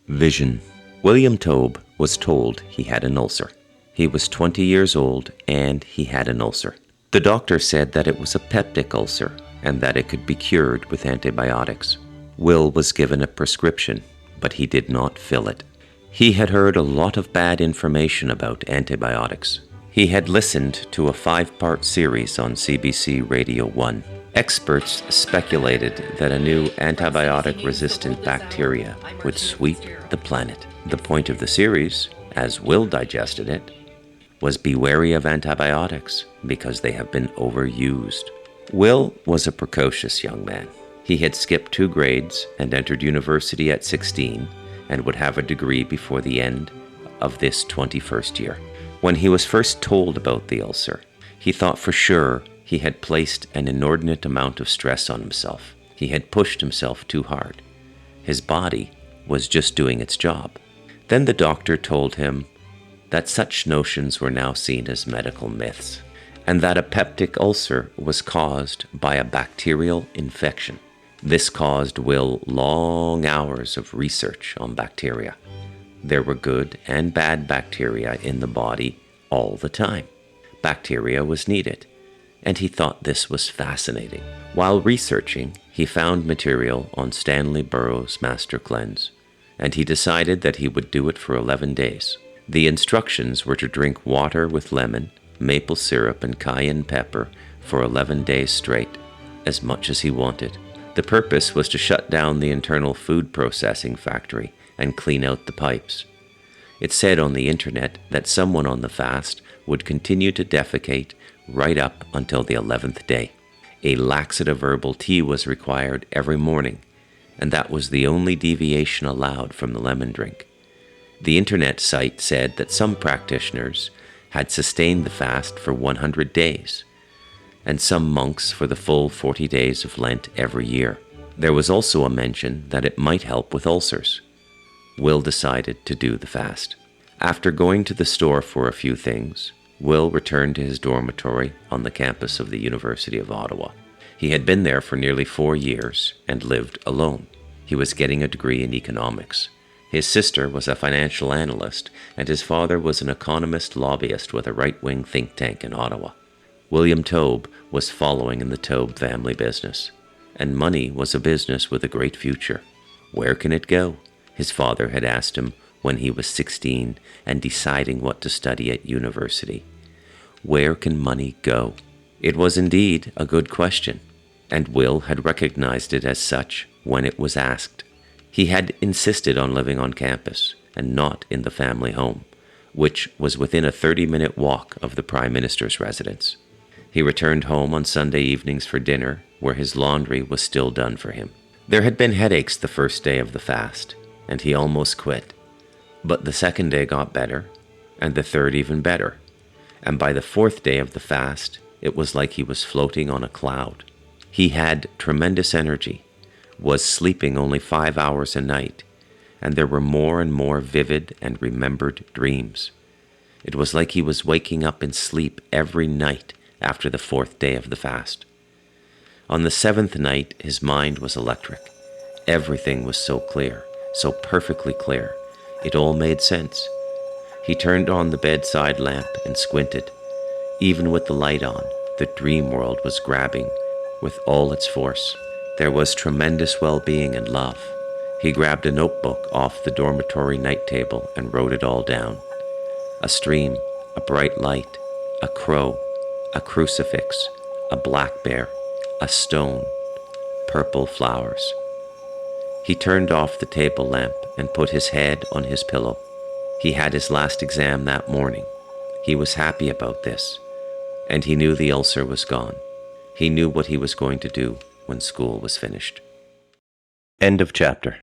Vision. William Taube was told he had an ulcer. He was 20 years old and he had an ulcer. The doctor said that it was a peptic ulcer and that it could be cured with antibiotics. Will was given a prescription, but he did not fill it. He had heard a lot of bad information about antibiotics. He had listened to a 5-part series on CBC Radio 1. Experts speculated that a new antibiotic-resistant bacteria would sweep the planet. The point of the series, as Will digested it, was be wary of antibiotics because they have been overused. Will was a precocious young man. He had skipped 2 grades and entered university at 16 and would have a degree before the end of this 21st year. When he was first told about the ulcer, he thought for sure he had placed an inordinate amount of stress on himself. He had pushed himself too hard. His body was just doing its job. Then the doctor told him that such notions were now seen as medical myths, and that a peptic ulcer was caused by a bacterial infection. This caused Will long hours of research on bacteria. There were good and bad bacteria in the body all the time. Bacteria was needed, and he thought this was fascinating. While researching, he found material on Stanley Burroughs' Master Cleanse, and he decided that he would do it for 11 days. The instructions were to drink water with lemon, maple syrup, and cayenne pepper for 11 days straight, as much as he wanted. The purpose was to shut down the internal food processing factory and clean out the pipes. It said on the internet that someone on the fast would continue to defecate right up until the 11th day. A laxative herbal tea was required every morning, and that was the only deviation allowed from the lemon drink. The internet site said that some practitioners had sustained the fast for 100 days, and some monks for the full 40 days of Lent every year. There was also a mention that it might help with ulcers. Will decided to do the fast. After going to the store for a few things, Will returned to his dormitory on the campus of the University of Ottawa. He had been there for nearly 4 years and lived alone. He was getting a degree in economics. His sister was a financial analyst, and his father was an economist lobbyist with a right-wing think tank in Ottawa. William Taube was following in the Taube family business, and money was a business with a great future. Where can it go? His father had asked him when he was 16 and deciding what to study at university. Where can money go? It was indeed a good question, and Will had recognized it as such when it was asked. He had insisted on living on campus and not in the family home, which was within a 30-minute walk of the Prime Minister's residence. He returned home on Sunday evenings for dinner, where his laundry was still done for him. There had been headaches the first day of the fast, and he almost quit. But the second day got better, and the third even better. And by the 4th day of the fast, it was like he was floating on a cloud. He had tremendous energy, was sleeping only 5 hours a night, and there were more and more vivid and remembered dreams. It was like he was waking up in sleep every night after the 4th day of the fast. On the 7th night, his mind was electric. Everything was so clear, so perfectly clear. It all made sense. He turned on the bedside lamp and squinted. Even with the light on, the dream world was grabbing with all its force. There was tremendous well-being and love. He grabbed a notebook off the dormitory night table and wrote it all down. A stream, a bright light, a crow, a crucifix, a black bear, a stone, purple flowers. He turned off the table lamp and put his head on his pillow. He had his last exam that morning. He was happy about this, and he knew the ulcer was gone. He knew what he was going to do when school was finished. End of chapter.